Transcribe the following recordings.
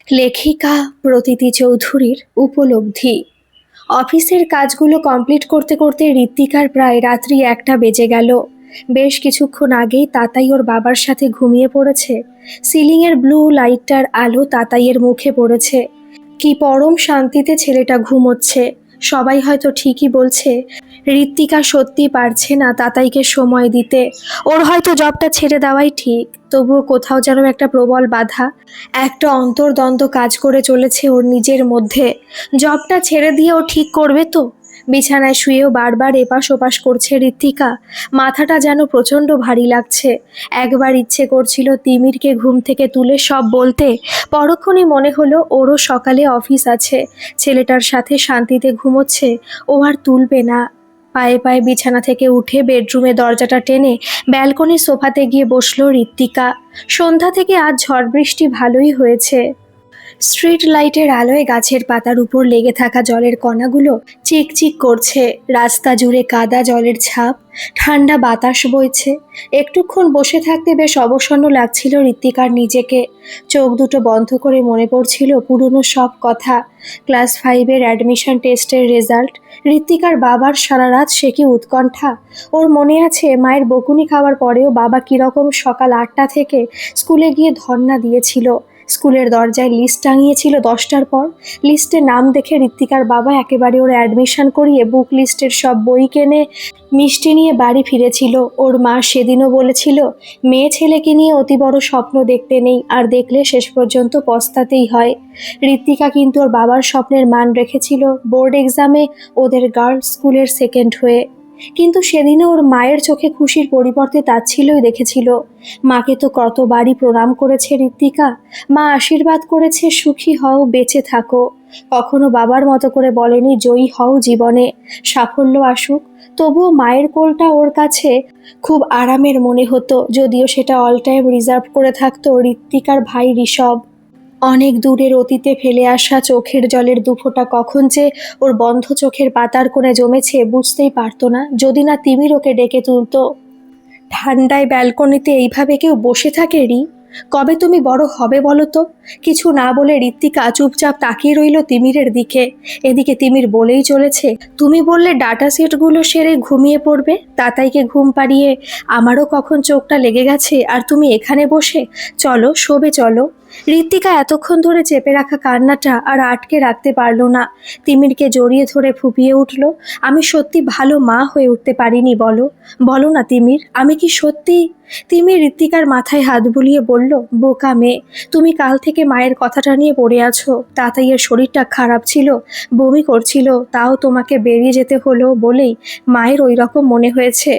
লেখিকা প্রতীতি চৌধুরীর উপলব্ধি। অফিসের কাজগুলো কমপ্লিট করতে করতে ঋত্বিকার প্রায় রাত্রি 1টা বেজে গেল। বেশ কিছুক্ষণ আগেই তাতাই ওর বাবার সাথে ঘুমিয়ে পড়েছে। সিলিংয়ের ব্লু লাইটটার আলো তাতাইয়ের মুখে পড়েছে। কি পরম শান্তিতে ছেলেটা ঘুমোচ্ছে। সবাই হয়তো ঠিকই বলছে, ঋত্বিকা সত্যি পারছে না তাতাইকে সময় দিতে। ওর হয়তো জবটা ছেড়ে দেওয়াই ঠিক। তবুও কোথাও যেন একটা প্রবল বাধা, একটা অন্তর্দ্বন্দ্ব কাজ করে চলেছে ওর নিজের মধ্যে। জবটা ছেড়ে দিয়ে ও ঠিক করবে তো? বিছানায় শুয়েও বারবার এপাশ ওপাশ করছে ঋত্বিকা। মাথাটা যেন প্রচণ্ড ভারী লাগছে। একবার ইচ্ছে করছিল তিমিরকে ঘুম থেকে তুলে সব বলতে, পরক্ষণই মনে হলো ওরও সকালে অফিস আছে। ছেলেটার সাথে শান্তিতে ঘুমোচ্ছে, ও আর তুলবে না। পায়ে পায়ে বিছানা থেকে উঠে বেডরুমে দরজাটা টেনে ব্যালকনির সোফাতে গিয়ে বসলো ঋত্বিকা। সন্ধ্যা থেকে আজ ঝড় বৃষ্টি ভালোই হয়েছে। স্ট্রিট লাইটের আলোয় গাছের পাতার উপর লেগে থাকা জলের কণাগুলো চিকচিক করছে। রাস্তা জুড়ে কাদা জলের ছাপ, ঠান্ডা বাতাস বইছে। একটুক্ষণ বসে থাকতে বেশ অবসন্ন লাগছিল ঋত্বিকার নিজেকে। চোখ দুটো বন্ধ করে মনে পড়ছিল পুরনো সব কথা। ক্লাস 5-এর অ্যাডমিশন টেস্টের রেজাল্ট, ঋত্বিকার বাবার সারা রাত সে কি উৎকণ্ঠা। ওর মনে আছে মায়ের বকুনি খাওয়ার পরেও বাবা কীরকম সকাল 8টা থেকে স্কুলে গিয়ে ধর্ণা দিয়েছিল। স্কুলের দরজায় লিস্ট টাঙিয়েছিল 10টার পর। লিস্টে নাম দেখে ঋত্বিকার বাবা একেবারে ওর অ্যাডমিশন করিয়ে বুক লিস্টের সব বই কিনে মিষ্টি নিয়ে বাড়ি ফিরেছিল। ওর মা সেদিনও বলেছিল, মেয়ে ছেলেকে নিয়ে অতি বড় স্বপ্ন দেখতে নেই, আর দেখলে শেষ পর্যন্ত পস্তাতেই হয়। ঋত্বিকা কিন্তু ওর বাবার স্বপ্নের মান রেখেছিল বোর্ড এক্সামে ওদের গার্লস স্কুলের সেকেন্ড হয়ে। কিন্তু সেদিনও ওর মায়ের চোখে খুশির পরিবর্তে তাচ্ছিল্যই দেখেছিল। মাকে তো কতবারই প্রণাম করেছে ঋত্বিকা। মা আশীর্বাদ করেছে, সুখী হও, বেঁচে থাকো। কখনো বাবার মতো করে বলেনি জয়ী হও জীবনে, সাফল্য আসুক। তবুও মায়ের কোলটা ওর কাছে খুব আরামের মনে হতো, যদিও সেটা অল টাইম রিজার্ভ করে থাকতো ঋত্বিকার ভাই ঋষভ। অনেক দূরের অতীতে ফেলে আসা চোখের জলের দুফোঁটা কখন যে ওর বন্ধ চোখের পাতার কোণে জমেছে বুঝতেই পারতো না, যদি না তিমির ওকে ডেকে তুলতো। ঠান্ডায় ব্যালকনিতে এইভাবে কেউ বসে থাকে রি? কবে তুমি বড় হবে বলো তো? কিছু না বলে ঋত্বিকা চুপচাপ তাকিয়ে রইল তিমিরের দিকে। এদিকে তিমির বলেই চলেছে, তুমি বললে ডাটা সেটগুলো সেরে ঘুমিয়ে পড়বে, তাতাইকে ঘুম পাড়িয়ে আমারও কখন চোখটা লেগে গেছে, আর তুমি এখানে বসে চলো শোবে চলো। ঋত্বিকা এতক্ষণ ধরে চেপে রাখা কান্নাটা আর আটকে রাখতে পারল না। তিমিরকে জড়িয়ে ধরে ফুপিয়ে উঠল, আমি সত্যি ভালো মা হয়ে উঠতে পারিনি বলো, বলো না তিমির, আমি কি সত্যি? তিমির ঋত্বিকার মাথায় হাত বুলিয়ে বলল, বোকা মেয়ে, তুমি কাল থেকে মায়ের কথাটা নিয়ে পড়ে আছো। তাতাইয়ের শরীরটা খারাপ ছিল, বমি করছিল, তাও তোমাকে বেরিয়ে যেতে হলো বলেই মায়ের ওই রকম মনে হয়েছে।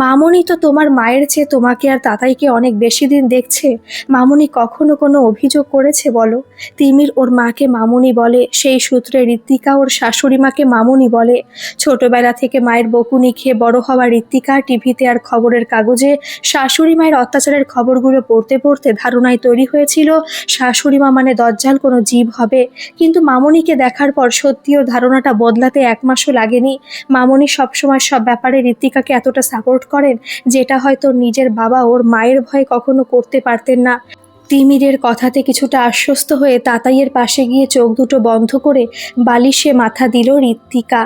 মামনি তো তোমার মায়ের চেয়ে তোমাকে আর তাতাইকে অনেক বেশি দিন দেখছে। মামনি কখনো কোনো অভিযোগ করেছে বলো? তিমির ওর মাকে মামনি বলে, সেই সূত্রে ঋত্বিকা ওর শাশুড়ি মাকে মামনি বলে। ছোটবেলা থেকে মায়ের বকুনি খেয়ে বড় হওয়া ঋত্বিকা টিভিতে আর খবরের কাগজে শাশুড়ি মায়ের অত্যাচারের খবরগুলো পড়তে পড়তে ধারণায় তৈরি হয়েছিল শাশুড়ি মা মানে দজ্জাল কোনো জীব হবে। কিন্তু মামনিকে দেখার পর সত্যি ওর ধারণাটা বদলাতে 1 মাসও লাগেনি। মামনি সবসময় সব ব্যাপারে ঋত্বিকাকে এতটা সাপোর্ট করেন, যেটা হয়তো নিজের বাবা ওর মায়ের ভয়ে কখনো করতে পারতেন না। তিমিরের কথাতে কিছুটা আশ্বস্ত হয়ে তাতাইয়ের পাশে গিয়ে চোখ দুটো বন্ধ করে বালিশে মাথা দিল ঋত্বিকা।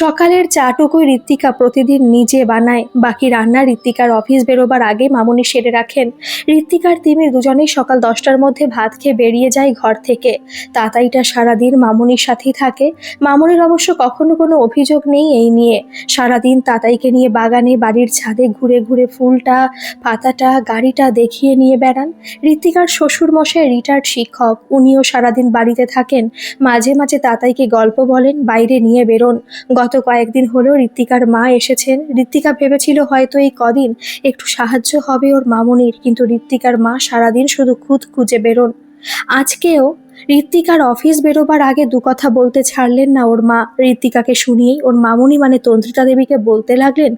সকালের চাটুকুই ঋত্বিকা প্রতিদিন নিজে বানায়, বাকি রান্না ঋত্বিকার অফিস বেরোবার আগে মামুনি সেরে রাখেন। ঋত্বিকার তিমির দুজনেই সকাল 10টার মধ্যে ভাত খেয়ে বেরিয়ে যায় ঘর থেকে। তাতাইটা সারাদিন মামুনির সাথেই থাকে। মামুনির অবশ্য কখনো কোনো অভিযোগ নেই এই নিয়ে। সারাদিন তাতাইকে নিয়ে বাগানে, বাড়ির ছাদে ঘুরে ঘুরে ফুলটা, পাতাটা, গাড়িটা দেখিয়ে নিয়ে বেড়ান। ঋত্বিকার শ্বশুর মশাই রিটায়ার্ড শিক্ষক, উনিও সারাদিন বাড়িতে থাকেন। মাঝে মাঝে তাতাইকে গল্প বলেন, বাইরে নিয়ে বেরোন। গত কয়েকদিন হলো ঋত্বিকার মা এসেছেন। ঋত্বিকা ভেবেছিল হয়তো এই কদিন একটু সাহায্য হবে ওর মামনির, কিন্তু ঋত্বিকার মা সারাদিন শুধু খুঁত খুঁজে বেরোন। আজকেও ঋত্বিকার অফিস বেরোবার আগে 2 কথা বলতে ছাড়লেন না ওর মা। ঋত্বিকাকে শুনিয়েই ওর মামুনি মানে তন্ত্রিতা দেবীকে বলতে লাগলেন,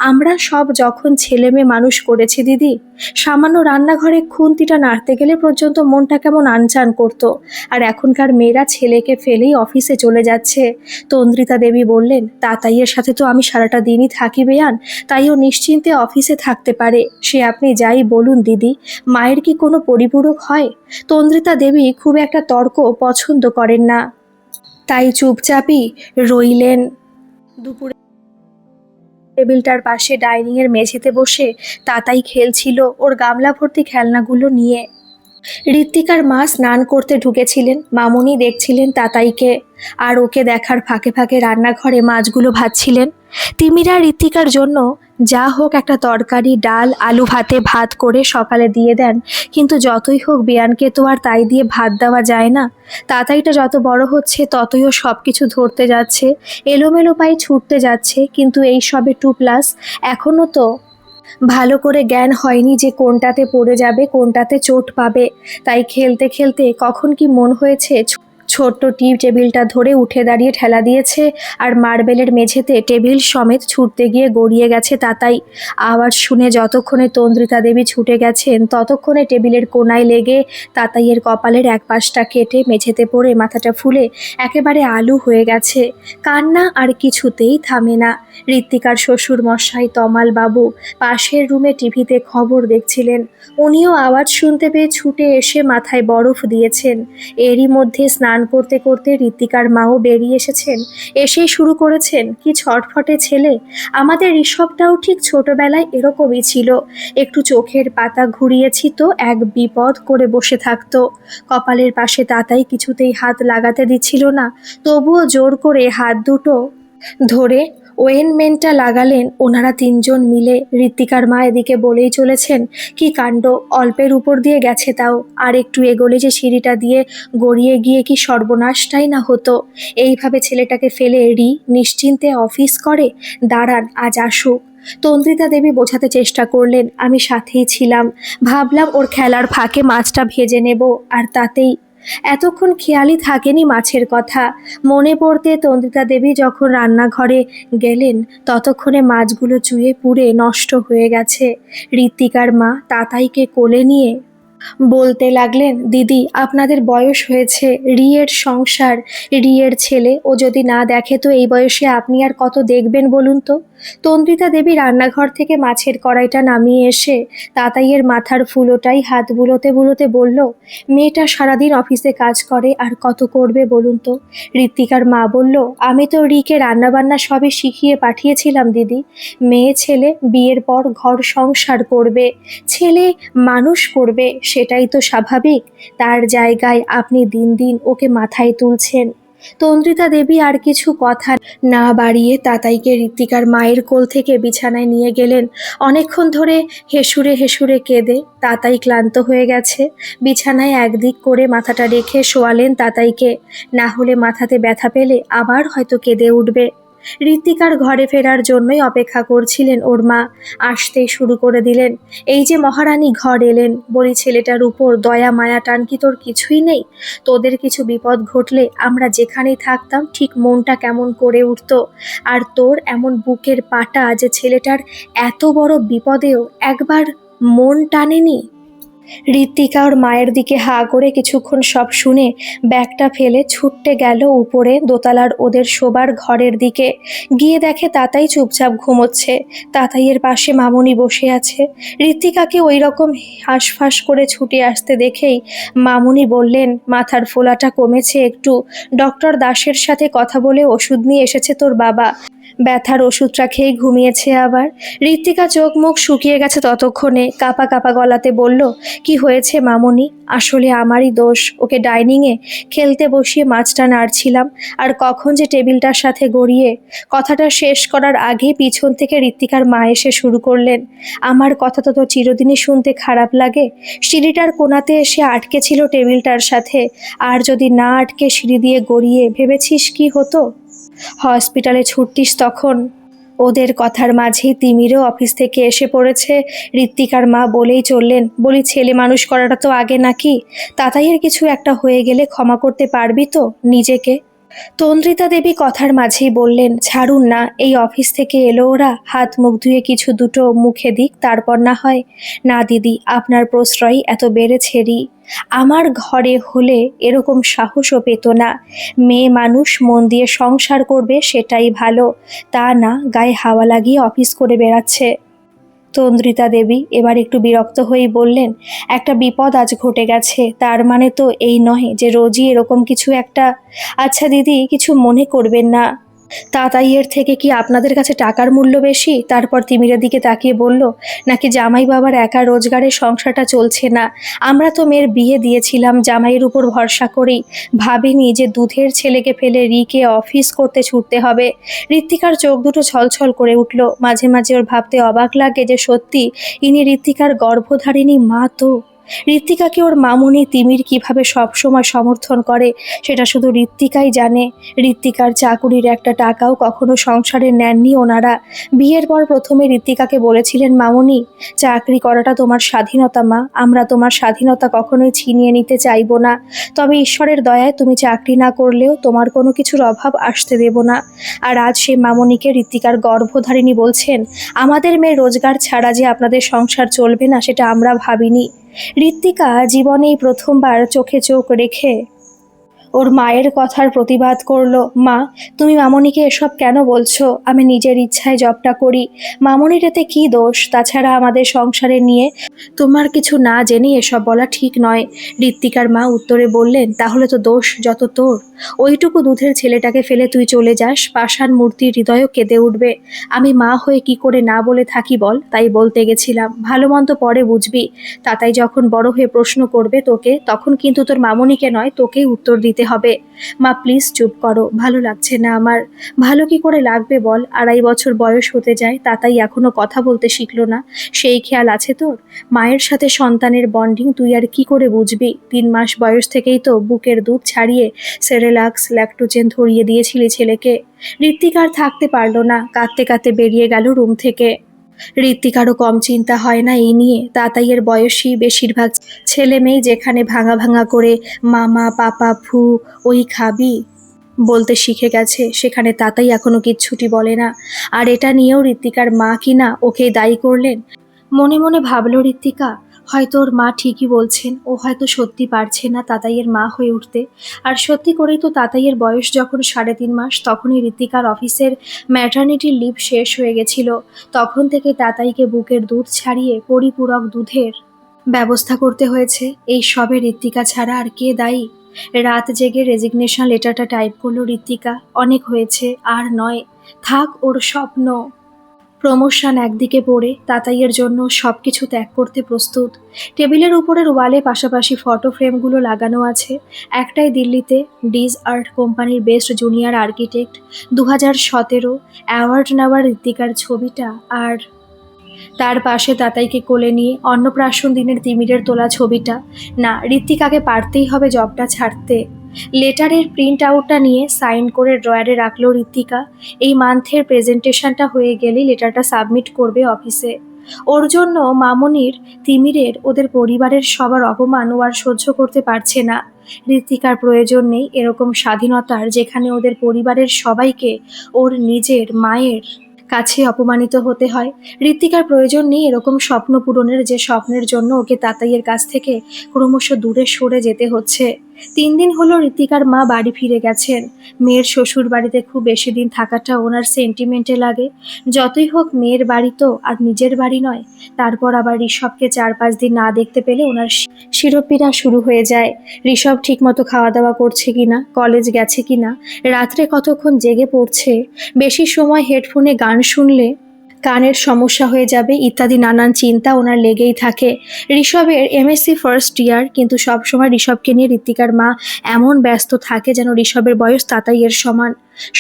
আমরা সব যখন ছেলে মেয়ে মানুষ করেছি দিদি, সামান্য রান্নাঘরে খুন্তিটা নাড়তে গেলে পর্যন্ত মনটা কেমন আনচান করতো, আর এখনকার মেয়েরা ছেলেকে ফেলেই অফিসে চলে যাচ্ছে। তন্দ্রিতা দেবী বললেন, তাতাইয়ের সাথে তো আমি সারাটা দিনই থাকি বেয়ান, তাই ও নিশ্চিন্তে অফিসে থাকতে পারে। সে আপনি যাই বলুন দিদি, মায়ের কি কোনো পরিপূরক হয়? তন্দ্রিতা দেবী খুব একটা তর্ক পছন্দ করেন না, তাই চুপচাপই রইলেন। দুপুরে টেবিলটার পাশে ডাইনিংয়ের মেঝেতে বসে তাতাই খেলছিল ওর গামলা ভর্তি খেলনাগুলো নিয়ে। ঋত্বিকার মা স্নান করতে ঢুকেছিলেন, মামুনি দেখছিলেন তাতাইকে, আর ওকে দেখার ফাঁকে ফাঁকে রান্নাঘরে মাছগুলো ভাজছিলেন। তিমিরা ঋত্বিকার জন্য যা হোক একটা তরকারি, ডাল, আলু ভাতে ভাত করে সকালে দিয়ে দেন, কিন্তু যতই হোক বিয়ানকে তো আর তাই দিয়ে ভাত দেওয়া যায় না। তাতাইটা যত বড় হচ্ছে ততই ও সব কিছু ধরতে যাচ্ছে, এলোমেলো পায়ে ছুটতে যাচ্ছে, কিন্তু এই সবে 2+, এখনও তো ভালো করে জ্ঞান হয়নি যে কোনটাতে পড়ে যাবে, কোনটাতে চোট পাবে। তাই খেলতে খেলতে কখন কি মন হয়েছে ছোট্ট টেবিলটা ধরে উঠে দাঁড়িয়ে ঠেলা দিয়েছে, আর মার্বেলের মেঝেতে টেবিল সমেত ছুটতে গিয়ে গড়িয়ে গেছে তাতাই। আওয়াজ শুনে যতক্ষণে তন্দ্রিতা দেবী ছুটে গেছেন ততক্ষণে টেবিলের কোনায় লেগে তাতাইয়ের কপালের এক পাশটা কেটে মেঝেতে পড়ে মাথাটা ফুলে একেবারে আলু হয়ে গেছে। কান্না আর কিছুতেই থামে না। ঋত্বিকার শ্বশুর মশাই তমাল বাবু পাশের রুমে টিভিতে খবর দেখছিলেন, উনিও আওয়াজ শুনতে পেয়ে ছুটে এসে মাথায় বরফ দিয়েছেন। এরই মধ্যে স্নান করতে করতে ঋত্বিকার মাও বেরিয়ে এসেছেন, এসেই শুরু করেছেন, কি ছটফটে ছেলে। আমাদের ঋষভটাও ঠিক ছোটবেলায় এরকমই ছিল, একটু চোখের পাতা ঘুরিয়েছি তো এক বিপদ করে বসে থাকতো। কপালের পাশে তাতাই কিছুতেই হাত লাগাতে দিচ্ছিল না, তবুও জোর করে হাত দুটো ধরে ওয়েনমেন্টটা লাগালেন ওনারা তিনজন মিলে। ঋত্বিকার মা এদিকে বলেই চলেছেন, কি কাণ্ড, অল্পের উপর দিয়ে গেছে তাও, আর একটু এগোলে যে সিঁড়িটা দিয়ে গড়িয়ে গিয়ে কি সর্বনাশটাই না হতো। এইভাবে ছেলেটাকে ফেলে নিশ্চিন্তে অফিস করে, দাঁড়ান আজ আসুক। তন্দ্রিতা দেবী বোঝাতে চেষ্টা করলেন, আমি সাথেই ছিলাম, ভাবলাম ওর খেলার ফাঁকে মাছটা ভেজে নেব, আর তাতেই। এতক্ষণ খেয়ালই থাকেনি মাছের কথা, মনে পড়তে তন্দ্রিতা দেবী যখন রান্নাঘরে গেলেন ততক্ষণে মাছগুলো চুয়ে পুড়ে নষ্ট হয়ে গেছে। ঋত্বিকার মা তাতাইকে কোলে নিয়ে বলতে লাগলেন, দিদি আপনাদের বয়স হয়েছে, রিয়ের সংসার, রিয়ের ছেলে, ও যদি না দেখে তো এই বয়সে আপনি আর কত দেখবেন বলুন তো। তন্দ্রিতা দেবী রান্নাঘর থেকে মাছের কড়াইটা নামিয়ে এসে তাতাইয়ের মাথার ফুলোটাই হাত বুলোতে বুলোতে বলল, মেয়েটা সারাদিন অফিসে কাজ করে আর কত করবে বলুন তো। ঋত্বিকার মা বলল, আমি তো রিকে রান্নাবান্না সবই শিখিয়ে পাঠিয়েছিলাম দিদি, মেয়ে ছেলে বিয়ের পর ঘর সংসার করবে, ছেলে মানুষ করবে, সেটাই তো স্বাভাবিক, তার জায়গায় আপনি দিন দিন ওকে মাথায় তুলছেন। তন্দ্রিতা দেবী আর কিছু কথা না বাড়িয়ে তাতাইকে ঋত্বিকার মায়ের কোল থেকে বিছানায় নিয়ে গেলেন। অনেকক্ষণ ধরে হেসুরে হেসুরে কেঁদে তাতাই ক্লান্ত হয়ে গেছে, বিছানায় একদিক করে মাথাটা রেখে শোয়ালেন তাতাইকে, না হলে মাথাতে ব্যথা পেলে আবার হয়তো কেঁদে উঠবে। ঋত্বিকার ঘরে ফেরার জন্যই অপেক্ষা করছিলেন ওর মা, আসতেই শুরু করে দিলেন, এই যে মহারানী ঘর এলেন, বলি ছেলেটার উপর দয়া মায়া টান কি তোর কিছুই নেই? তোদের কিছু বিপদ ঘটলে আমরা যেখানেই থাকতাম ঠিক মনটা কেমন করে উঠতো, আর তোর এমন বুকের পাটা যে ছেলেটার এত বড় বিপদেও একবার মন টানেনি। ঋত্বিকা ওর মায়ের দিকে হা করে কিছুক্ষণ সব শুনে ব্যাগটা ফেলে ছুটতে গেল উপরে দোতলার ওদের শোবার ঘরের দিকে, গিয়ে দেখে তাতাই চুপচাপ ঘুমোচ্ছে, তাতাইয়ের পাশে মামুনি বসে আছে। ঋত্বিকাকে ওই রকম হাঁসফাঁস করে ছুটে আসতে দেখেই মামুনি বললেন, মাথার ফোলাটা কমেছে একটু, ডক্টর দাসের সাথে কথা বলে ওষুধ নিয়ে এসেছে তোর বাবা, ব্যথার ওষুধটা খেয়ে ঘুমিয়েছে আবার। ঋত্বিকা চোখ মুখ শুকিয়ে গেছে ততক্ষণে, কাপা কাপা গলাতে বলল, কি হয়েছে মামুনি? আসলে আমারই দোষ, ওকে ডাইনিংয়ে খেলতে বসিয়ে মাছটা নাড়ছিলাম, আর কখন যে টেবিলটার সাথে গড়িয়ে। কথাটা শেষ করার আগেই পিছন থেকে ঋত্বিকার মা এসে শুরু করলেন, আমার কথা তো তোর চিরদিনই শুনতে খারাপ লাগে, সিঁড়িটার কোণাতে এসে আটকে ছিল টেবিলটার সাথে, আর যদি না আটকে সিঁড়ি দিয়ে গড়িয়ে ভেবেছিস কি হতো? হসপিটালে ছুটতিস তখন। ওদের কথার মাঝেই তিমিরও অফিস থেকে এসে পড়েছে। ঋত্বিকার মা বলেই চললেন, বলি ছেলে মানুষ করাটা তো আগে নাকি, তাতাইয়ের কিছু একটা হয়ে গেলে ক্ষমা করতে পারবি তো নিজেকে? তন্দ্রিতা দেবী কথার মাঝেই বললেন, ছাড়ুন না, এই অফিস থেকে এলো ওরা, হাত মুখ ধুয়ে কিছু দুটো মুখে দিক, তারপর না হয়। না দিদি, আপনার প্রশ্রয় এত বেড়েছেরই, আমার ঘরে হলে এরকম সাহসও পেত না, মেয়ে মানুষ মন দিয়ে সংসার করবে সেটাই ভালো, তা না গায়ে হাওয়া লাগিয়ে অফিস করে বেড়াচ্ছে। তন্দ্রিতা দেবী এবার একটু বিরক্ত হয়েই বললেন, একটা বিপদ আজ ঘটে গেছে, তার মানে তো এই নয় যে রোজই এরকম কিছু একটা। আচ্ছা দিদি, কিছু মনে করবেন না, তাতাইয়ের থেকে কি আপনাদের কাছে টাকার মূল্য বেশি? তারপর তিমিরের দিকে তাকিয়ে বলল, নাকি জামাই বাবার একা রোজগারে সংসারটা চলছে না? আমরা তো মেয়ের বিয়ে দিয়েছিলাম জামাইয়ের উপর ভরসা করেই, ভাবিনি যে দুধের ছেলেকে ফেলে রিকে অফিস করতে ছুটতে হবে। ঋত্বিকার চোখ দুটো ছলছল করে উঠল। মাঝে মাঝে ওর ভাবতে অবাক লাগে যে সত্যি ইনি ঋত্বিকার গর্ভধারিণী মা তো। ঋত্বিকাকে ওর মামুনি তিমির কিভাবে সবসময় সমর্থন করে সেটা শুধু ঋত্বিকাই জানে। ঋত্বিকার চাকুরির একটা টাকাও কখনো সংসারে নেননি ওনারা। বিয়ের পর প্রথমে ঋত্বিকাকে বলেছিলেন, মামুনি চাকরি করাটা তোমার স্বাধীনতা মা, আমরা তোমার স্বাধীনতা কখনোই ছিনিয়ে নিতে চাইবো না, তবে ঈশ্বরের দয়ায় তুমি চাকরি না করলেও তোমার কোনো কিছুর অভাব আসতে দেব না। আর আজ সেই মামুনিকে ঋত্বিকার গর্ভধারিণী বলছেন, আমাদের মেয়ে রোজগার ছাড়া যে আপনাদের সংসার চলবে না সেটা আমরা ভাবিনি। ঋত্বিকা জীবনেই প্রথমবার চোখে চোখ রেখে ওর মায়ের কথার প্রতিবাদ করলো, মা তুমি মামনিকে এসব কেন বলছো? আমি নিজের ইচ্ছায় জবটা করি, মামনির এতে কি দোষ? তাছাড়া আমাদের সংসারে নিয়ে তোমার কিছু না জেনে এসব বলা ঠিক নয়। ঋত্বিকার মা উত্তরে বললেন, তাহলে তো দোষ যত তোর। ওইটুকু দুধের ছেলেটাকে ফেলে তুই চলে যাস, পাষাণ মূর্তির হৃদয়ও কেঁদে উঠবে। আমি মা হয়ে কি করে না বলে থাকি বল? তাই বলতে গেছিলাম, ভালো মন্দ পরে বুঝবি, তাতাই যখন বড় হয়ে প্রশ্ন করবে তোকে, তখন কিন্তু তোর মামনিকে নয় তোকেই উত্তর দিতে হবে। মা প্লিজ চুপ করো, ভালো লাগছে না আমার। ভালো কি করে লাগবে বল? 2.5 বছর বয়স হতে যায়, তাতাই এখনো কথা বলতে শিখলো না, সেই খেয়াল আছে তোর? মায়ের সাথে সন্তানের বন্ডিং তুই আর কি করে বুঝবি? 3 মাস বয়স থেকেই তো বুকের দুধ ছাড়িয়ে সেরেলাক্স ল্যাকটোজেন ধরিয়ে দিয়েছিলি ছেলেকে। ঋত্বিকার থাকতে পারলো না, কাঁদতে কাঁদতে বেরিয়ে গেল রুম থেকে। ঋত্বিকারও কম চিন্তা হয় না এই নিয়ে। তাতাইয়ের বয়সী বেশিরভাগ ছেলে মেয়ে যেখানে ভাঙা ভাঙা করে মামা পাপা ফু ওই খাবি বলতে শিখে গেছে, সেখানে তাতাই এখনো কিচ্ছুটি বলে না। আর এটা নিয়েও ঋত্বিকার মা কিনা ওকে দায়ী করলেন। মনে মনে ভাবল ঋত্বিকা, হয়তো ওর মা ঠিকই বলছেন, ও হয়তো সত্যি পারছে না তাতাইয়ের মা হয়ে উঠতে। আর সত্যি করেই তো তাতাইয়ের বয়স যখন 3.5 মাস, তখনই ঋত্বিকার অফিসের ম্যাটারনিটি লিভ শেষ হয়ে গেছিল। তখন থেকে তাতাইকে বুকের দুধ ছাড়িয়ে পরিপূরক দুধের ব্যবস্থা করতে হয়েছে। এই সবে ঋত্বিকা ছাড়া আর কে দায়ী? রাত জেগে রেজিগনেশন লেটারটা টাইপ করলো ঋত্বিকা। অনেক হয়েছে, আর নয়, থাক ওর স্বপ্ন। প্রমোশন একদিকে পড়ে তাতাইয়ের জন্য সবকিছু ত্যাগ করতে প্রস্তুত। টেবিলের উপরের ওয়ালে পাশাপাশি ফটো ফ্রেমগুলো লাগানো আছে। একটাই দিল্লিতে ডিজ আর্ট কোম্পানির বেস্ট জুনিয়র আর্কিটেক্ট 2017 অ্যাওয়ার্ড নেওয়ার ঋত্বিকার ছবিটা, আর তার পাশে তাতাইকে কোলে নিয়ে অন্নপ্রাশন দিনের তিমিরের তোলা ছবিটা। না, ঋত্বিকাকে পারতেই হবে জবটা ছাড়তে। লেটারের প্রিন্ট আউটটা নিয়ে সাইন করে ড্রয়ারে রাখলো ঋত্বিকা। এই মান্থের প্রেজেন্টেশনটা হয়ে গেলেই লেটারটা সাবমিট করবে অফিসে। ওর জন্য মামনির, তিমিরের, ওদের পরিবারের সবার অপমান ও আর সহ্য করতে পারছে না। ঋত্বিকার প্রয়োজন নেই এরকম স্বাধীনতার, যেখানে ওদের পরিবারের সবাইকে ওর নিজের মায়ের কাছে অপমানিত হতে হয়। ঋত্বিকার প্রয়োজন নেই এরকম স্বপ্ন পূরণের, যে স্বপ্নের জন্য ওকে তাতাইয়ের কাছ থেকে ক্রমশ দূরে সরে যেতে হচ্ছে। 3 দিন হলো ঋত্বিকার মা বাড়ি ফিরে গেছেন। মেয়ের শ্বশুর বাড়িতে খুব বেশি দিন থাকাটা ওনার সেন্টিমেন্টে লাগে। যতই হোক মেয়ের বাড়ি তো আর নিজের বাড়ি নয়। তারপর আবার ঋষভকে 4-5 দিন না দেখতে পেলে ওনার শিরোপীড়া শুরু হয়ে যায়। ঋষভ ঠিকমতো খাওয়া দাওয়া করছে কিনা, কলেজ গেছে কিনা, রাত্রে কতক্ষণ জেগে পড়ছে, বেশি সময় হেডফোনে গান শুনলে কানের সমস্যা হয়ে যাবে ইত্যাদি নানান চিন্তা ওনার লেগেই থাকে। ঋষভের এমএসসি ফার্স্ট ইয়ার, কিন্তু সবসময় ঋষভকে নিয়ে ঋত্বিকার মা এমন ব্যস্ত থাকে যেন ঋষভের বয়স তাতাইয়ের সমান।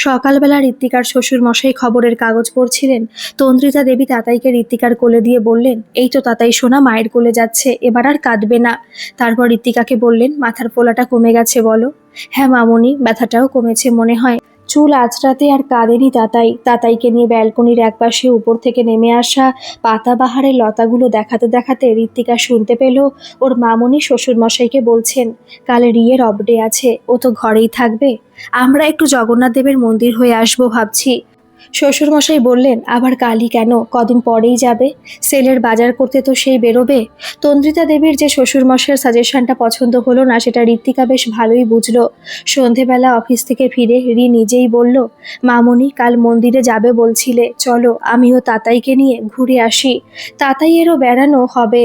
সকালবেলা ঋত্বিকার শ্বশুর মশাই খবরের কাগজ পড়ছিলেন। তন্দ্রিতা দেবী তাতাইকে ঋত্বিকার কোলে দিয়ে বললেন, এই তো তাতাই সোনা মায়ের কোলে যাচ্ছে, এবার আর কাঁদবে না। তারপর ঋত্বিকাকে বললেন, মাথার ফোলাটা কমে গেছে বলো? হ্যাঁ মামুনি, ব্যথাটাও কমেছে মনে হয়। চুল আঁচড়াতে আর কাঁদেনি তাতাই। তাতাইকে নিয়ে ব্যালকনির একপাশে উপর থেকে নেমে আসা পাতাবাহারের লতাগুলো দেখাতে দেখাতে ঋত্বিকা শুনতে পেল ওর মামুনি শ্বশুরমশাইকে বলছেন, কাল রিয়ের অফডে আছে, ও তো ঘরেই থাকবে, আমরা একটু জগন্নাথ দেবের মন্দির হয়ে আসবো ভাবছি। শ্বশুরমশাই বললেন, আবার কালই কেন, কদিন পরেই যাবে, সেলের বাজার করতে তো সেই বেরোবে। তন্দ্রিতা দেবীর যে শ্বশুরমশাইয়ের সাজেশনটা পছন্দ হলো না সেটা ঋত্বিকা বেশ ভালোই বুঝলো। সন্ধেবেলা অফিস থেকে ফিরে রি নিজেই বলল, মামনি কাল মন্দিরে যাবে বলছিলে, চলো আমিও তাতাইকে নিয়ে ঘুরে আসি, তাতাইয়েরও বেড়ানো হবে।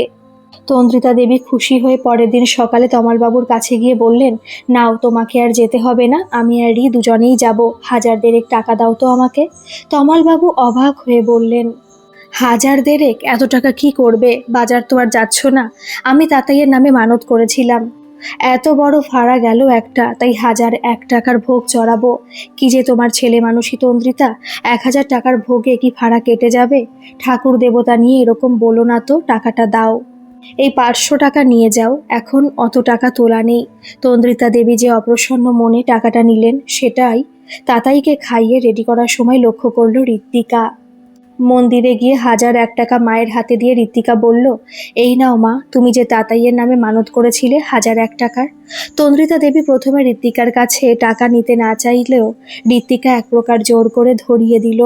তন্দ্রিতা দেবী খুশি হয়ে পরের দিন সকালে তমালবাবুর কাছে গিয়ে বললেন, নাও তোমাকে আর যেতে হবে না, আমি আর রি দুজনেই যাব, 1000 দেড়েক টাকা দাও তো আমাকে। তমালবাবু অবাক হয়ে বললেন, 1000 দেড়েক? এত টাকা কি করবে, বাজার তো আর যাচ্ছ না। আমি তাতাইয়ের নামে মানত করেছিলাম, এত বড় ফাড়া গেল একটা, তাই 1001 টাকার ভোগ চড়াবো। কি যে তোমার ছেলে মানুষই তন্দ্রিতা, 1000 টাকার ভোগে কি ফাড়া কেটে যাবে? ঠাকুর দেবতা নিয়ে এরকম বলো না তো, টাকাটা দাও। এই 500 টাকা নিয়ে যাও, এখন অত টাকা তোলা নেই। তন্দ্রিতা দেবী যে অপ্রসন্ন মনে টাকাটা নিলেন সেটাই তাতাইকে খাইয়ে রেডি করার সময় লক্ষ্য করল ঋত্বিকা। মন্দিরে গিয়ে 1001 টাকা মায়ের হাতে দিয়ে ঋত্বিকা বলল, এই নাও মা, তুমি যে তাতাইয়ের নামে মানত করেছিলে 1001 টাকার। তন্দ্রিতা দেবী প্রথমে ঋত্বিকার কাছে টাকা নিতে না চাইলেও ঋত্বিকা এক প্রকার জোর করে ধরিয়ে দিল।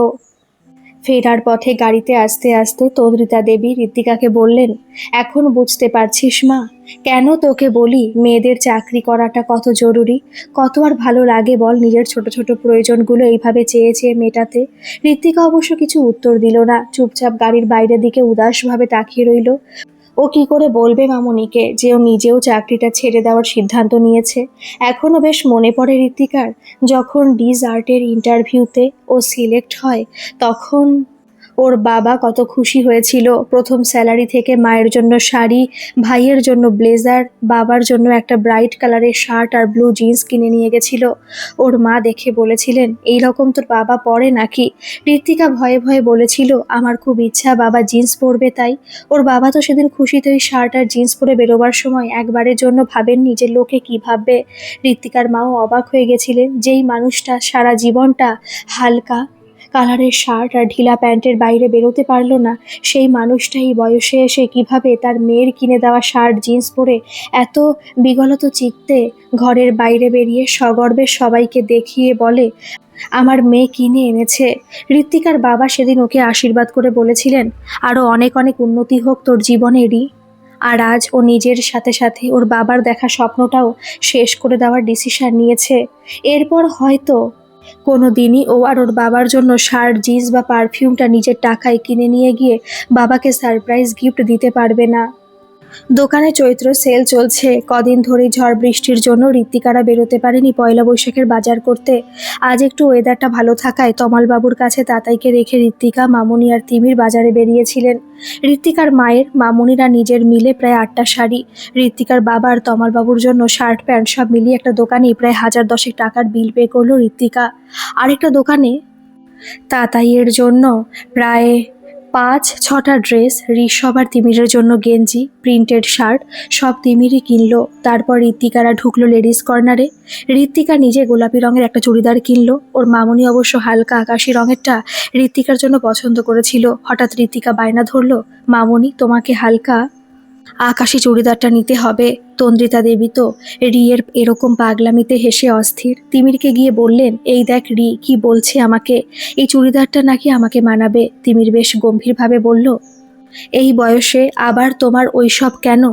ফেরার পথে গাড়িতে আসতে আসতে তন্দ্রিতা দেবী ঋত্বিকাকে বললেন, এখন বুঝতে পারছিস মা, কেন তোকে বলি মেয়েদের চাকরি করাটা কত জরুরি। কত আর ভালো লাগে বল নিজের ছোট ছোট প্রয়োজনগুলো এইভাবে চেয়ে চেয়ে মেটাতে। ঋত্বিকা অবশ্য কিছু উত্তর দিল না, চুপচাপ গাড়ির বাইরের দিকে উদাসভাবে তাকিয়ে রইল। ও কি করে বলবে মামনিকে যে ও নিজেও চাকরিটা ছেড়ে দেওয়ার সিদ্ধান্ত নিয়েছে। এখনো বেশ মনে পড়ে ঋত্বিকার, যখন ডিজ আর্টের ইন্টারভিউতে ও সিলেক্ট হয়, তখন ওর বাবা কত খুশি হয়েছিল। প্রথম স্যালারি থেকে মায়ের জন্য শাড়ি, ভাইয়ের জন্য ব্লেজার, বাবার জন্য একটা ব্রাইট কালারের শার্ট আর ব্লু জিন্স কিনে নিয়ে গেছিল। ওর মা দেখে বলেছিলেন, এই রকম তোর বাবা পরে নাকি? ঋত্বিকা ভয়ে ভয়ে বলেছিল, আমার খুব ইচ্ছা বাবা জিন্স পরবে তাই। ওর বাবা তো সেদিন খুশিতে ওই শার্ট আর জিন্স পরে বেরোবার সময় একবারের জন্য ভাবেননি যে লোকে কি ভাববে। ঋত্বিকার মাও অবাক হয়ে গেছিলেন, যেই মানুষটা সারা জীবনটা হালকা কালারের শার্ট আর ঢিলা প্যান্টের বাইরে বেরোতে পারলো না, সেই মানুষটাই বয়সে এসে কিভাবে তার মেয়ের কিনে দেওয়া শার্ট জিন্স পরে এত বিগলিত চিত্তে ঘরের বাইরে বেরিয়ে সগর্বে সবাইকে দেখিয়ে বলে, আমার মেয়ে কিনে এনেছে। ঋত্বিকার বাবা সেদিন ওকে আশীর্বাদ করে বলেছিলেন, আরও অনেক অনেক উন্নতি হোক তোর জীবনেরই। আর আজ ও নিজের সাথে সাথে ওর বাবার দেখা স্বপ্নটাও শেষ করে দেওয়ার ডিসিশন নিয়েছে। এরপর হয়তো কোনো দিনই ও আর ওর বাবার জন্য শার্ট জিন্স বা পারফিউমটা নিজের টাকায় কিনে নিয়ে গিয়ে বাবাকে সারপ্রাইজ গিফট দিতে পারবে না। দোকানে চৈত্র সেল চলছে, কদিন ধরেই ঝড় বৃষ্টির জন্য ঋত্বিকারা বেরোতে পারেনি পয়লা বৈশাখের বাজার করতে। আজ একটু ওয়েদারটা ভালো থাকায় তমালবাবুর কাছে তাতাইকে রেখে ঋত্বিকা, মামনি আর তিমির বাজারে বেরিয়েছিলেন। ঋত্বিকার মায়ের, মামনিরা নিজের মিলে প্রায় 8টা শাড়ি, ঋত্বিকার বাবার, তমালবাবুর জন্য শার্ট প্যান্ট সব মিলিয়ে একটা দোকানেই প্রায় 1010 টাকার বিল পে করলো ঋত্বিকা। আরেকটা দোকানে তাতাইয়ের জন্য প্রায় 5-6টা ড্রেস, ঋষভ আর তিমিরের জন্য গেঞ্জি, প্রিন্টেড শার্ট সব তিমিরই কিনলো। তারপর ঋত্বিকারা ঢুকলো লেডিস কর্নারে। ঋত্বিকা নিজে গোলাপি রঙের একটা চুড়িদার কিনলো, ওর মামনি অবশ্য হালকা আকাশি রঙেরটা ঋত্বিকার জন্য পছন্দ করেছিল। হঠাৎ ঋত্বিকা বায়না ধরলো, মামনি তোমাকে হালকা আকাশি চুড়িদারটা নিতে হবে। তন্দ্রিতা দেবী তো রিয়ের এরকম পাগলামিতে হেসে অস্থির। তিমিরকে গিয়ে বললেন, এই দেখ রি কি বলছে আমাকে, এই চুড়িদারটা নাকি আমাকে মানাবে। তিমির বেশ গম্ভীরভাবে বলল, এই বয়সে আবার তোমার ওইসব কেন?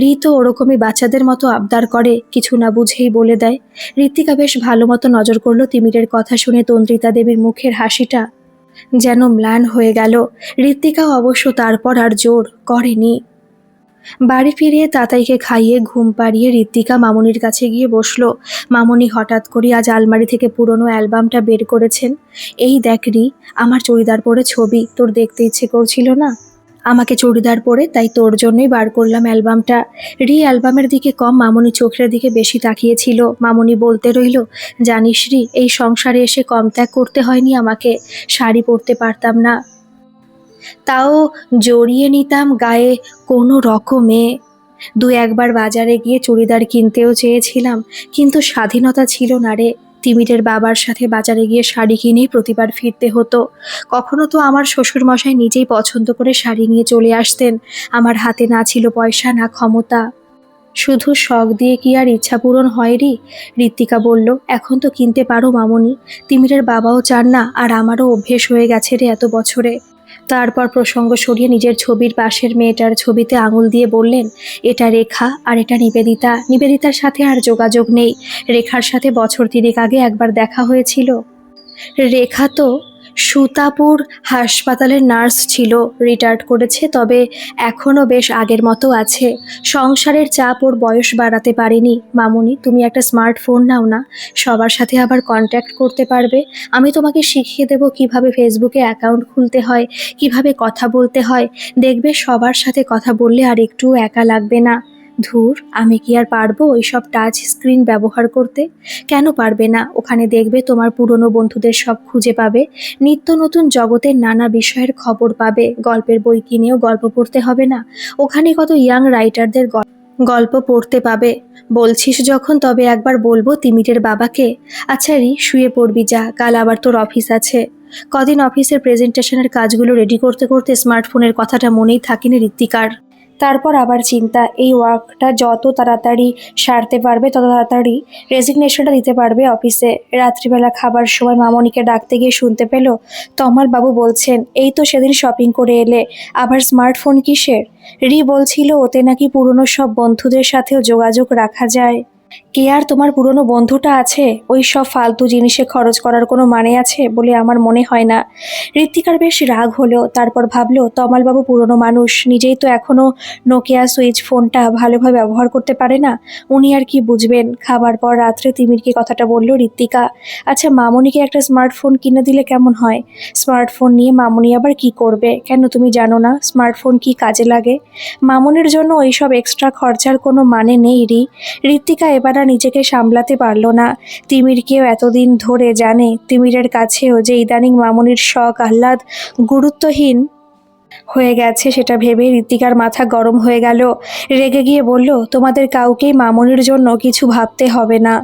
রি তো ওরকমই বাচ্চাদের মতো আবদার করে, কিছু না বুঝেই বলে দেয়। ঋত্বিকা বেশ ভালো মতো নজর করলো তিমিরের কথা শুনে তন্দ্রিতা দেবীর মুখের হাসিটা যেন ম্লান হয়ে গেল। ঋত্বিকাও অবশ্য তারপর আর জোর করেনি। বাড়ি ফিরে তাতাইকে খাইয়ে ঘুম পাড়িয়ে ঋত্বিকা মামনির কাছে গিয়ে বসলো। মামনি হঠাৎ করে আজ আলমারি থেকে পুরনো অ্যালবামটা বের করেছেন। এই দেখ রি, আমার চুড়িদার পরে ছবি, তোর দেখতে ইচ্ছে করছিল না আমাকে চুড়িদার পরে, তাই তোর জন্যই বার করলাম অ্যালবামটা। রি অ্যালবামের দিকে কম মামনি চোখের দিকে বেশি তাকিয়েছিল। মামনি বলতে রইল, জানিস রি, এই সংসারে এসে কম ত্যাগ করতে হয়নি আমাকে, শাড়ি পরতে পারতাম না, তাও জড়িয়ে নিতাম গায়ে কোনো রকমে। 2-1বার বাজারে গিয়ে চুড়িদার কিনতেও চেয়েছিলাম, কিন্তু স্বাধীনতা ছিল না রে। তিমিরের বাবার সাথে বাজারে গিয়ে শাড়ি কিনেই প্রতিবার ফিরতে হতো। কখনো তো আমার শ্বশুরমশাই নিজেই পছন্দ করে শাড়ি নিয়ে চলে আসতেন, আমার হাতে না ছিল পয়সা না ক্ষমতা। শুধু শখ দিয়ে কি আর ইচ্ছা পূরণ হয় রি? ঋত্বিকা বলল, এখন তো কিনতে পারো মামুনি। তিমিরের বাবাও চান না, আর আমারও অভ্যেস হয়ে গেছে রে এত বছরে। তারপর প্রসঙ্গ সরিয়ে নিজের ছবির পাশের মেয়েটার ছবিতে আঙুল দিয়ে বললেন, এটা রেখা আর এটা নিবেদিতা। নিবেদিতার সাথে আর যোগাযোগ নেই। রেখার সাথে বছর 3 আগে একবার দেখা হয়েছিল। রেখা তো সুতাপুর হাসপাতালের নার্স ছিল, রিটায়ার্ড করেছে, তবে এখনও বেশ আগের মতো আছে। সংসারের চাপ ওর বয়স বাড়াতে পারেনি। মামুনি, তুমি একটা স্মার্টফোন নাও না, সবার সাথে আবার কন্ট্যাক্ট করতে পারবে। আমি তোমাকে শিখিয়ে দেবো কিভাবে ফেসবুকে অ্যাকাউন্ট খুলতে হয়, কিভাবে কথা বলতে হয়। দেখবে সবার সাথে কথা বললে আর একটুও একা লাগবে না। ধুর, আমি কি আর পারবো ওইসব টাচ স্ক্রিন ব্যবহার করতে? কেন পারবে না? ওখানে দেখবে তোমার পুরনো বন্ধুদের সব খুঁজে পাবে, নিত্য নতুন জগতের নানা বিষয়ের খবর পাবে। গল্পের বই কিনেও গল্প পড়তে হবে না, ওখানে কত ইয়াং রাইটারদের গল্প পড়তে পাবে। বলছিস যখন, তবে একবার বলবো তিমিরের বাবাকে। আচ্ছা রি, শুয়ে পড়বি যা, কাল আবার তোর অফিস আছে। কদিন অফিসের প্রেজেন্টেশনের কাজগুলো রেডি করতে করতে স্মার্টফোনের কথাটা মনেই থাকেনি ঋত্বিকার। তারপর আবার চিন্তা, এই ওয়ার্কটা যত তাড়াতাড়ি সারতে পারবে তত তাড়াতাড়ি রেজিগনেশনটা দিতে পারবে অফিসে। রাত্রিবেলা খাবার সময় মামনিকে ডাকতে গিয়ে শুনতে পেল তমাল বাবু বলছেন, এই তো সেদিন শপিং করে এলে, আবার স্মার্টফোন কিসের? রি বলছিল ওতে নাকি পুরনো সব বন্ধুদের সাথেও যোগাযোগ রাখা যায়। কে আর তোমার পুরনো বন্ধুটা আছে? ওই সব ফালতু জিনিসে খরচ করার কোনো মানে আছে বলে আমার মনে হয় না। ঋত্বিকার বেশ রাগ হলো, তারপর ভাবলো তমালবাবু পুরনো মানুষ, নিজেই তো এখনো নোকিয়া সুইচ ফোনটা ভালোভাবে ব্যবহার করতে পারে না, উনি আর কি বুঝবেন। খাবার পর রাত্রে তিমিরকে কথাটা বলল ঋত্বিকা। আচ্ছা, মামনিকে একটা স্মার্টফোন কিনে দিলে কেমন হয়? স্মার্টফোন নিয়ে মামনি আবার কি করবে? কেন, তুমি জানো না স্মার্টফোন কি কাজে লাগে? মামনির জন্য ওইসব এক্সট্রা খরচার কোনো মানে নেই রি। ঋত্বিকা এবার আর নিজেকে সামলাতে পারল না। তিমিরকেও এতদিন ধরে জানে, তিমিরের কাছেও যে ইদানিং মামনির শখ আহ্লাদ গুরুত্বহীন হয়ে গেছে, সেটা ভেবে ঋত্বিকার মাথা গরম হয়ে গেল। রেগে গিয়ে বলল, তোমাদের কাউকেই মামনির জন্য কিছু ভাবতে হবে না,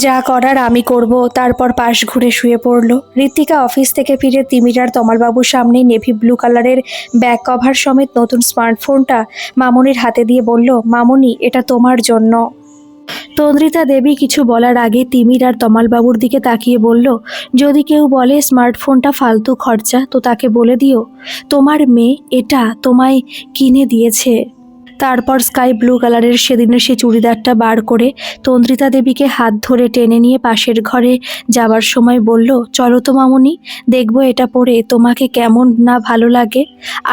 যা করার আমি করব। তারপর পাশ ঘুরে শুয়ে পড়ল। ঋত্বিকা অফিস থেকে ফিরে তিমির আর তমালবাবুর সামনে নেভি ব্লু কালারের ব্যাক কভার সমেত নতুন স্মার্টফোনটা মামনির হাতে দিয়ে বলল, মামনি, এটা তোমার জন্য। তন্দ্রিতা দেবী কিছু বলার আগে তিমির আর তমালবাবুর দিকে তাকিয়ে বলল, যদি কেউ বলে স্মার্টফোনটা ফালতু খরচা, তো তাকে বলে দিও তোমার মেয়ে এটা তোমায় কিনে দিয়েছে। তারপর স্কাই ব্লু কালারের সেদিনের সে চুড়িদারটা বার করে তন্দ্রিতা দেবীকে হাত ধরে টেনে নিয়ে পাশের ঘরে যাবার সময় বলল, চলো তো মামুনি, দেখবো এটা পরে তোমাকে কেমন না ভালো লাগে।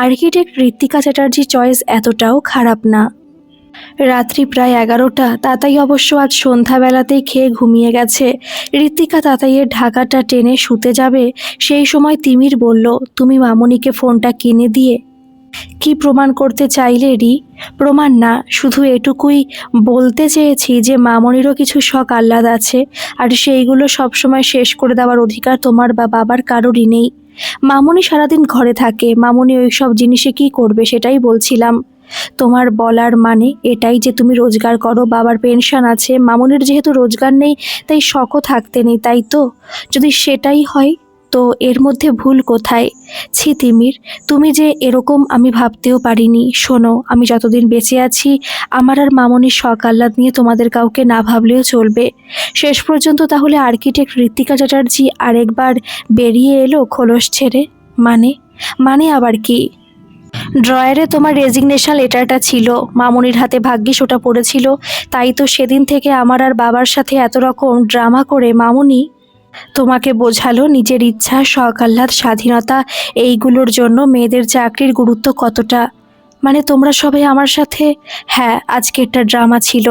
আর্কিটেক্ট ঋত্বিকা চ্যাটার্জি চয়েস এতটাও খারাপ না। রাত্রি প্রায় 11টা। তাতাই অবশ্য আজ সন্ধ্যাবেলাতেই খেয়ে ঘুমিয়ে গেছে। ঋত্বিকা তাতাইয়ের ঢাকাটা টেনে শুতে যাবে, সেই সময় তিমির বলল, তুমি মামনিকে ফোনটা কিনে দিয়ে কি প্রমাণ করতে চাইলে রি? প্রমাণ না, শুধু এটুকুই বলতে চেয়েছি যে মামনিরও কিছু শখ আহ্লাদ আছে, আর সেইগুলো সবসময় শেষ করে দেওয়ার অধিকার তোমার বা বাবার কারোরই নেই। মামনি সারাদিন ঘরে থাকে, মামনি ওই সব জিনিসে কি করবে সেটাই বলছিলাম। তোমার বলার মানে এটাই যে তুমি রোজগার করো, বাবার পেনশন আছে, মামনির যেহেতু রোজগার নেই তাই শখও থাকতে নেই, তাই তো? যদি সেটাই হয় তো এর মধ্যে ভুল কোথায়? ছি তিমির, তুমি যে এরকম আমি ভাবতেও পারিনি। শোনো, আমি যতদিন বেঁচে আছি আমার আর মামনির শখ আহ্লাদ নিয়ে তোমাদের কাউকে না ভাবলেও চলবে। শেষ পর্যন্ত তাহলে আর্কিটেক্ট ঋত্বিকা চ্যাটার্জি আরেকবার বেরিয়ে এলো খোলস ছেড়ে। মানে? মানে আবার কি? ড্রয়ারে তোমার রেজিগনেশন লেটারটা ছিল, মামনির হাতে ভাগ্যিস ওটা পড়েছিল, তাই তো সেদিন থেকে আমার আর বাবার সাথে এত রকম ড্রামা করে মামনি তোমাকে বোঝালো নিজের ইচ্ছা, শখ আহ্লাদ, স্বাধীনতা, এইগুলোর জন্য মেয়েদের চাকরির গুরুত্ব কতটা। মানে তোমরা সবাই আমার সাথে, হ্যাঁ আজকে একটা ড্রামা ছিল,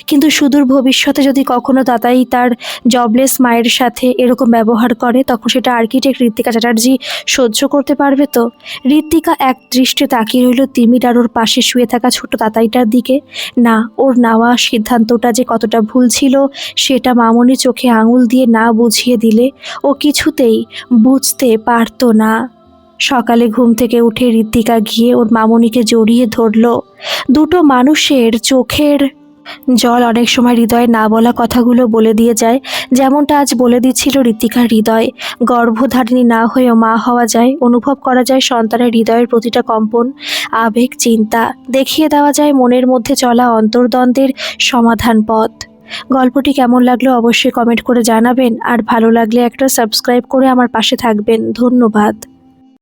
কিন্তু সুদূর ভবিষ্যতে যদি কখনো তাতাই তার জবলেস মায়ের সাথে এরকম ব্যবহার করে, তখন সেটা আর্কিটেক্ট ঋত্বিকা চ্যাটার্জি সহ্য করতে পারবে তো? ঋত্বিকা এক দৃষ্টে তাকিয়ে রইল তিমির আর ওর পাশে শুয়ে থাকা ছোট তাতাইটার দিকে। না, ওর নেওয়া সিদ্ধান্তটা যে কতটা ভুল ছিল সেটা মামনি চোখে আঙুল দিয়ে না বুঝিয়ে দিলে ও কিছুতেই বুঝতে পারতো না। সকালে ঘুম থেকে উঠে ঋত্বিকা গিয়ে ওর মামনিকে জড়িয়ে ধরল। দুটো মানুষের চোখের জল অনেক সময় হৃদয়ে না বলা কথাগুলো বলে দিয়ে যায়, যেমনটা আজ বলে দিচ্ছিল ঋত্বিকার হৃদয়। গর্ভধারিণী না হয়েও মা হওয়া যায়, অনুভব করা যায় সন্তানের হৃদয়ের প্রতিটা কম্পন, আবেগ, চিন্তা। দেখিয়ে দেওয়া যায় মনের মধ্যে চলা অন্তর্দ্বন্দ্বের সমাধান পথ। গল্পটি কেমন লাগলো অবশ্যই কমেন্ট করে জানাবেন, আর ভালো লাগলে একটা সাবস্ক্রাইব করে আমার পাশে থাকবেন। ধন্যবাদ।